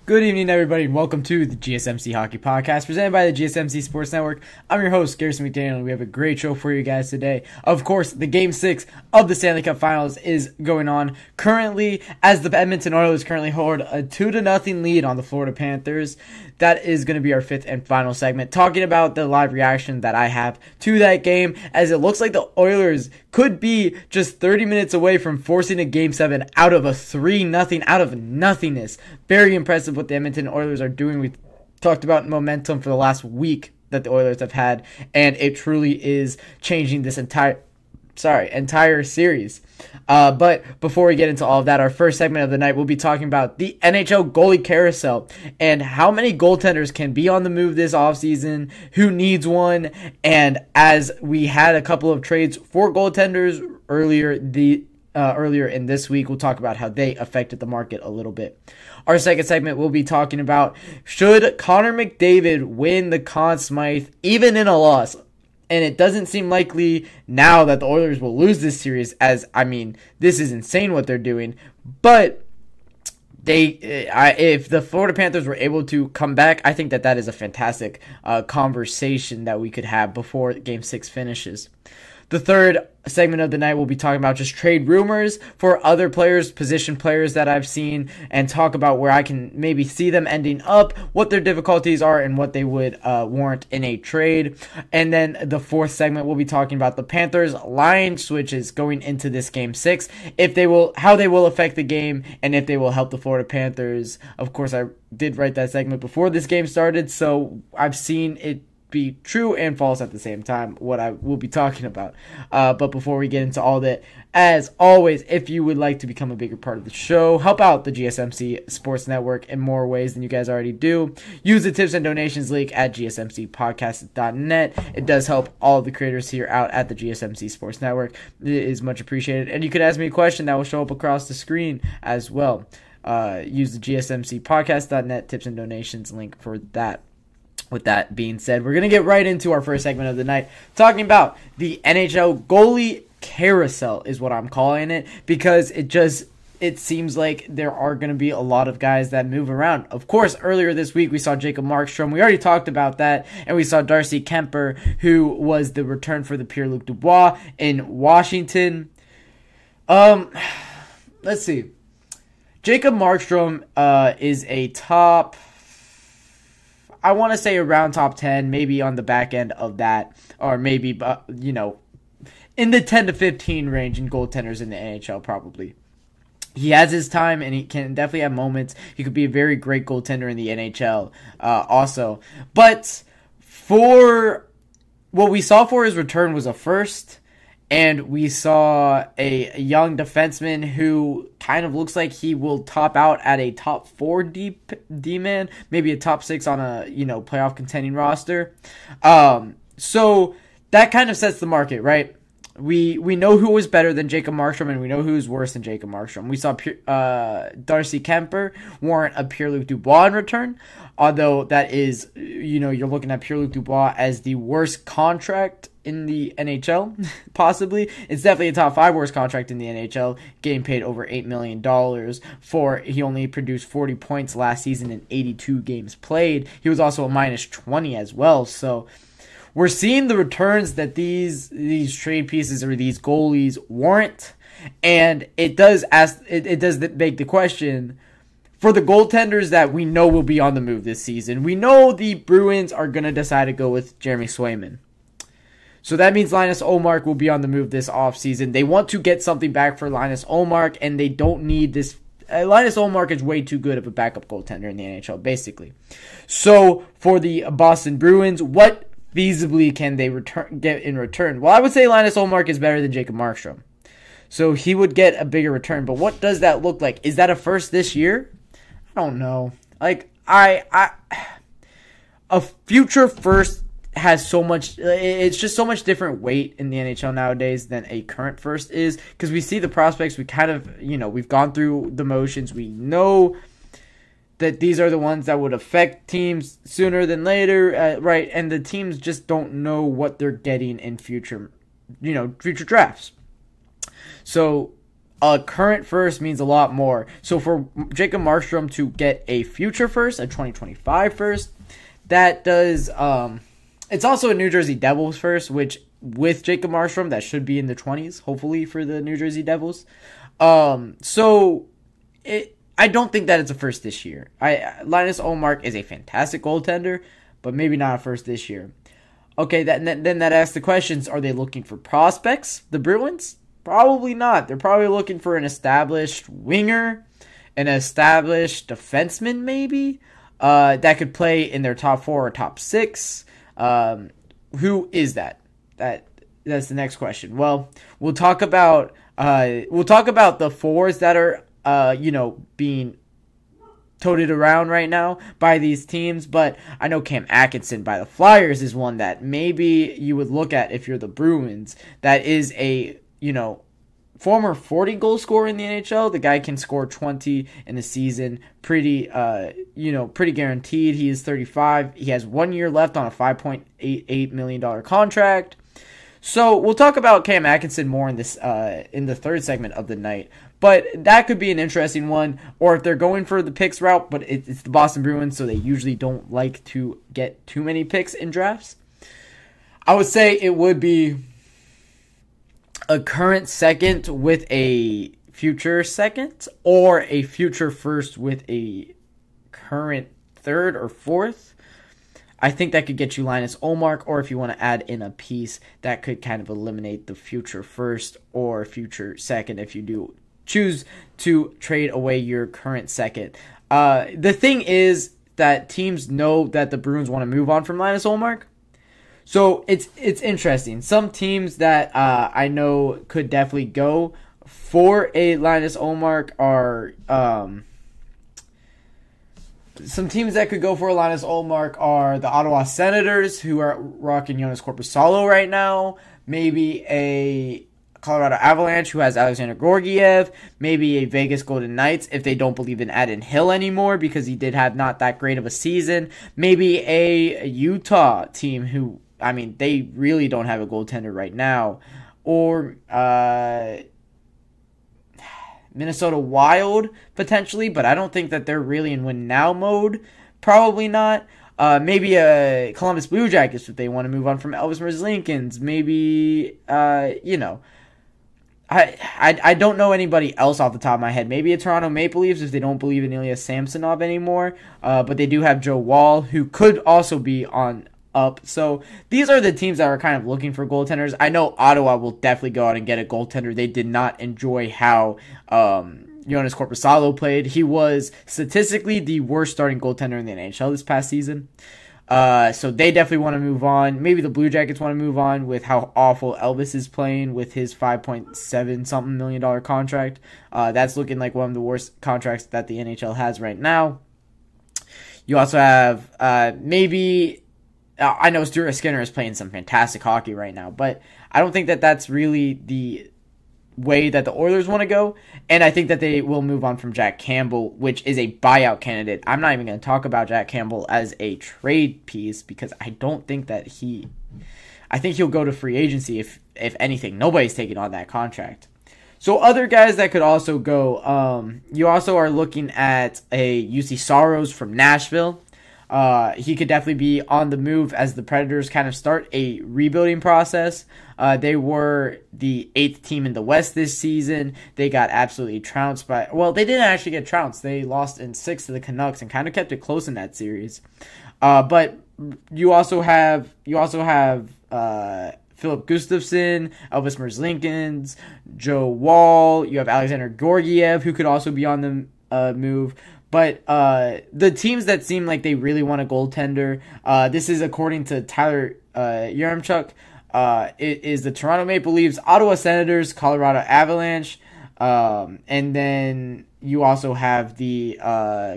Good evening, everybody, and welcome to the GSMC Hockey Podcast, presented by the GSMC Sports Network. I'm your host, Garrison McDaniel, and we have a great show for you guys today. Of course, the Game 6 of the Stanley Cup Finals is going on currently, as the Edmonton Oilers currently hold a 2-0 lead on the Florida Panthers. That is going to be our fifth and final segment, talking about the live reaction that I have to that game, as it looks like the Oilers could be just 30 minutes away from forcing a Game 7 out of a 3-0, out of nothingness. Very impressive what the Edmonton Oilers are doing. We've talked about momentum for the last week that the Oilers have had, and it truly is changing this entire series. But before we get into all of that, our first segment of the night, we'll be talking about the NHL Goalie Carousel and how many goaltenders can be on the move this offseason, who needs one, and as we had a couple of trades for goaltenders earlier in this week, we'll talk about how they affected the market a little bit. Our second segment, we'll be talking about, should Connor McDavid win the Conn Smythe even in a loss? And it doesn't seem likely now that the Oilers will lose this series, as, this is insane what they're doing. But if the Florida Panthers were able to come back, I think that is a fantastic conversation that we could have before Game 6 finishes. The third segment of the night, we'll be talking about just trade rumors for other players, position players that I've seen, and talk about where I can maybe see them ending up, what their difficulties are, and what they would warrant in a trade. And then the fourth segment, we'll be talking about the Panthers' line switches going into this Game 6, how they will affect the game, and if they will help the Florida Panthers. Of course, I did write that segment before this game started, so I've seen it be true and false at the same time, what I will be talking about. But before we get into all that, as always, if you would like to become a bigger part of the show, help out the GSMC Sports Network in more ways than you guys already do, use the tips and donations link at gsmcpodcast.net. It does help all of the creators here out at the GSMC Sports Network. It is much appreciated. And you could ask me a question that will show up across the screen as well. Use the gsmcpodcast.net tips and donations link for that. With that being said, we're going to get right into our first segment of the night, talking about the NHL Goalie Carousel is what I'm calling it, because it seems like there are going to be a lot of guys that move around. Of course, earlier this week, we saw Jacob Markstrom. We already talked about that. And we saw Darcy Kemper, who was the return for the Pierre-Luc Dubois in Washington. Let's see. Jacob Markstrom is a top, I want to say around top 10, maybe on the back end of that, or maybe, in the 10 to 15 range in goaltenders in the NHL, probably. He has his time, and he can definitely have moments. He could be a very great goaltender in the NHL also. But for what we saw for his return was a first, and we saw a young defenseman who kind of looks like he will top out at a top 4 D-man, maybe a top 6 on a playoff contending roster. So that kind of sets the market, right? We know who was better than Jacob Markstrom, and we know who was worse than Jacob Markstrom. We saw Darcy Kemper warrant a Pierre-Luc Dubois in return, although that is, you're looking at Pierre-Luc Dubois as the worst contract in the NHL, possibly. It's definitely a top 5 worst contract in the NHL, getting paid over $8 million he only produced 40 points last season in 82 games played. He was also a minus 20 as well, so we're seeing the returns that these trade pieces or these goalies warrant, and it does beg the question for the goaltenders that we know will be on the move this season. We know the Bruins are going to decide to go with Jeremy Swayman. So that means Linus Ullmark will be on the move this offseason. They want to get something back for Linus Ullmark, and they don't need this. Linus Ullmark is way too good of a backup goaltender in the NHL, basically. So for the Boston Bruins, what feasibly can they get in return? Well, I would say Linus Ullmark is better than Jacob Markstrom. So he would get a bigger return. But what does that look like? Is that a first this year? I don't know. A future first has so much, it's just so much different weight in the NHL nowadays than a current first is, because we see the prospects, we kind of, we've gone through the motions, we know that these are the ones that would affect teams sooner than later, right, and the teams just don't know what they're getting in future drafts. So a current first means a lot more. So for Jacob Markstrom to get a future first, a 2025 first, that does, it's also a New Jersey Devils first, which with Jacob Markstrom, that should be in the 20s, hopefully, for the New Jersey Devils. I don't think that it's a first this year. Linus Ullmark is a fantastic goaltender, but maybe not a first this year. Okay, then that asks the questions, are they looking for prospects, the Bruins? Probably not. They're probably looking for an established winger, an established defenseman maybe, that could play in their top 4 or top 6. Who is that? That's the next question. Well, we'll talk about the forwards that are being toted around right now by these teams, but I know Cam Atkinson by the Flyers is one that maybe you would look at if you're the Bruins. That is a former 40 goal scorer in the NHL. The guy can score 20 in the season, pretty guaranteed. He is 35. He has 1 year left on a $5.88 million contract. So we'll talk about Cam Atkinson more in the third segment of the night. But that could be an interesting one. Or if they're going for the picks route, but it's the Boston Bruins, so they usually don't like to get too many picks in drafts. I would say it would be a current second with a future second, or a future first with a current third or fourth. I think that could get you Linus Ullmark, or if you want to add in a piece, that could kind of eliminate the future first or future second if you do choose to trade away your current second. The thing is that teams know that the Bruins want to move on from Linus Ullmark. So it's interesting. Some teams that I know could definitely go for a Linus Ullmark are some teams that could go for a Linus Ullmark are the Ottawa Senators, who are rocking Joonas Korpisalo right now. Maybe a Colorado Avalanche, who has Alexander Georgiev. Maybe a Vegas Golden Knights, if they don't believe in Adin Hill anymore, because he did have not that great of a season. Maybe a Utah team who, they really don't have a goaltender right now. Or Minnesota Wild, potentially, but I don't think that they're really in win-now mode. Probably not. Maybe a Columbus Blue Jackets if they want to move on from Elvis Merzlikins. Maybe, I don't know anybody else off the top of my head. Maybe a Toronto Maple Leafs if they don't believe in Ilya Samsonov anymore. But they do have Joe Woll, who could also be on up. So these are the teams that are kind of looking for goaltenders. I know Ottawa will definitely go out and get a goaltender. They did not enjoy how Joonas Korpisalo played. He was statistically the worst starting goaltender in the NHL this past season. So they definitely want to move on. Maybe the Blue Jackets want to move on with how awful Elvis is playing with his $5.7 million contract. That's looking like one of the worst contracts that the NHL has right now. You also have I know Stuart Skinner is playing some fantastic hockey right now, but I don't think that that's really the way that the Oilers want to go, and I think that they will move on from Jack Campbell, which is a buyout candidate. I'm not even going to talk about Jack Campbell as a trade piece because I don't think that I think he'll go to free agency if anything. Nobody's taking on that contract. So other guys that could also go, you also are looking at a UC Saros from Nashville. He could definitely be on the move as the Predators kind of start a rebuilding process. They were the 8th team in the West this season. They got absolutely trounced they didn't actually get trounced. They lost in 6 to the Canucks and kind of kept it close in that series. But you also have Philip Gustafsson, Elvis Merzlikins, Joe Woll. You have Alexander Georgiev, who could also be on the move. But the teams that seem like they really want a goaltender, this is according to Tyler Yaremchuk, it is the Toronto Maple Leafs, Ottawa Senators, Colorado Avalanche, and then you also have the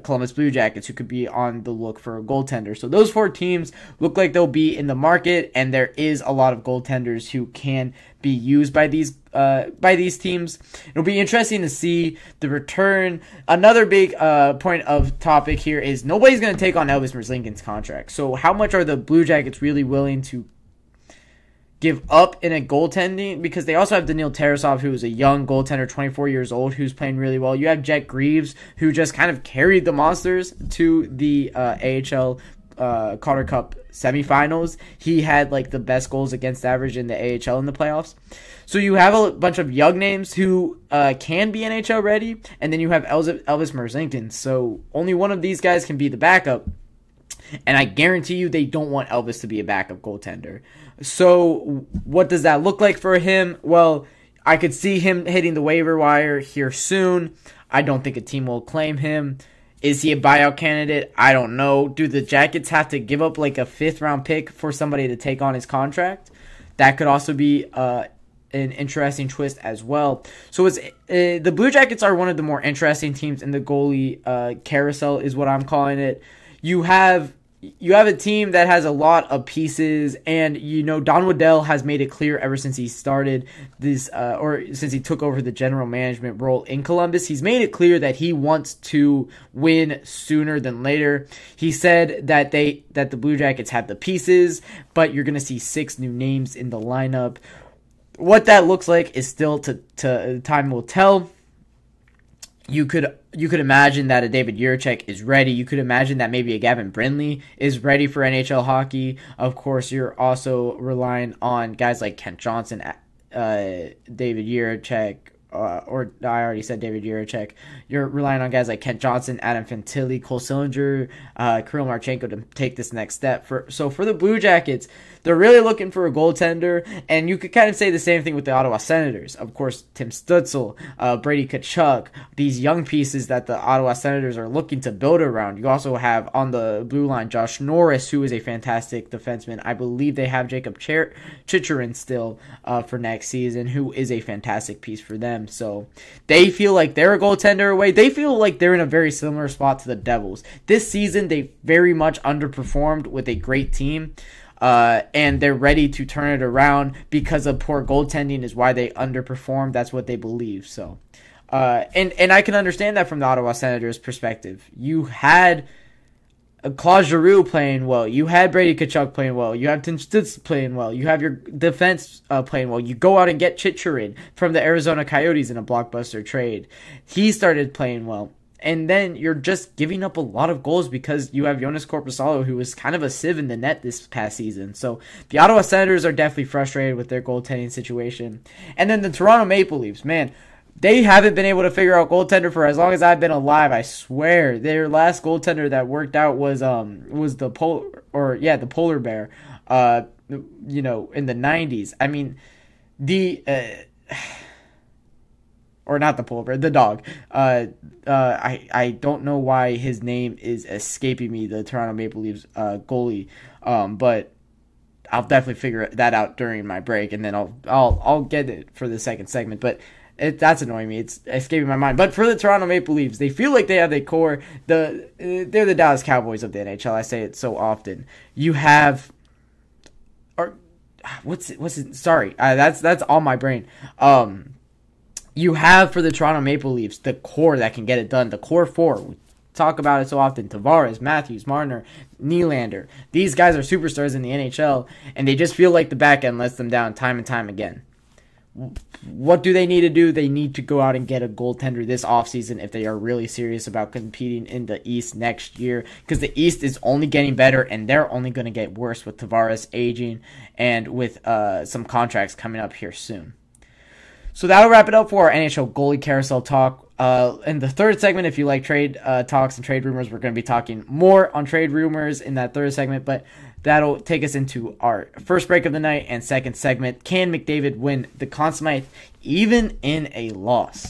Columbus Blue Jackets, who could be on the look for a goaltender. So those 4 teams look like they'll be in the market, and there is a lot of goaltenders who can be used by these teams. It'll be interesting to see the return. Another big point of topic here is nobody's going to take on Elvis Merzlikins' contract. So how much are the Blue Jackets really willing to give up in a goaltending, because they also have Daniil Tarasov, who is a young goaltender, 24 years old, who's playing really well. You have Jet Greaves, who just kind of carried the Monsters to the AHL Calder Cup semifinals. He had like the best goals against average in the AHL in the playoffs. So you have a bunch of young names who can be NHL ready, and then you have Elvis Merzlikins. So only one of these guys can be the backup. And I guarantee you they don't want Elvis to be a backup goaltender. So what does that look like for him? Well, I could see him hitting the waiver wire here soon. I don't think a team will claim him. Is he a buyout candidate? I don't know. Do the Jackets have to give up like a 5th-round pick for somebody to take on his contract? That could also be an interesting twist as well. So it's the Blue Jackets are one of the more interesting teams in the goalie carousel, is what I'm calling it. You have a team that has a lot of pieces, and Don Waddell has made it clear ever since he started this, or since he took over the general management role in Columbus, he's made it clear that he wants to win sooner than later. He said that the Blue Jackets have the pieces, but you're going to see 6 new names in the lineup. What that looks like is still to time will tell. You could imagine that a David Jiricek is ready. You could imagine that maybe a Gavin Brindley is ready for NHL hockey. Of course, you're also relying on guys like Kent Johnson, David Jiricek, or I already said David Jiricek. You're relying on guys like Kent Johnson, Adam Fantilli, Cole Sillinger, Kirill Marchenko to take this next step. So for the Blue Jackets, they're really looking for a goaltender, and you could kind of say the same thing with the Ottawa Senators. Of course, Tim Stützle, Brady Tkachuk, these young pieces that the Ottawa Senators are looking to build around. You also have on the blue line Josh Norris, who is a fantastic defenseman. I believe they have Jacob Chicherin still for next season, who is a fantastic piece for them. So they feel like they're a goaltender away. They feel like they're in a very similar spot to the Devils. This season, they very much underperformed with a great team. And they're ready to turn it around because of poor goaltending is why they underperformed. That's what they believe. So, and I can understand that from the Ottawa Senators' perspective. You had Claude Giroux playing well. You had Brady Tkachuk playing well. You have Tim Stützle playing well. You have your defense playing well. You go out and get Chicherin from the Arizona Coyotes in a blockbuster trade. He started playing well. And then you're just giving up a lot of goals because you have Jonas Korpisalo, who was kind of a sieve in the net this past season. So the Ottawa Senators are definitely frustrated with their goaltending situation. And then the Toronto Maple Leafs, man, they haven't been able to figure out goaltender for as long as I've been alive. I swear, their last goaltender that worked out was the polar bear. In the 90s. I mean, or not the polar bear, the dog. I don't know why his name is escaping me, the Toronto Maple Leafs goalie. But I'll definitely figure that out during my break, and then I'll get it for the second segment. But that's annoying me. It's escaping my mind. But for the Toronto Maple Leafs, they feel like they have a core. They're the Dallas Cowboys of the NHL. I say it so often. You have, what's it? Sorry, that's on my brain. You have for the Toronto Maple Leafs the core that can get it done. The core 4. We talk about it so often. Tavares, Matthews, Marner, Nylander. These guys are superstars in the NHL, and they just feel like the back end lets them down time and time again. What do they need to do? They need to go out and get a goaltender this offseason if they are really serious about competing in the East next year, because the East is only getting better, and they're only going to get worse with Tavares aging and with some contracts coming up here soon. So that'll wrap it up for our NHL Goalie Carousel talk. In the third segment, if you like trade talks and trade rumors, we're going to be talking more on trade rumors in that third segment, but that'll take us into our first break of the night and second segment. Can McDavid win the Conn Smythe even in a loss?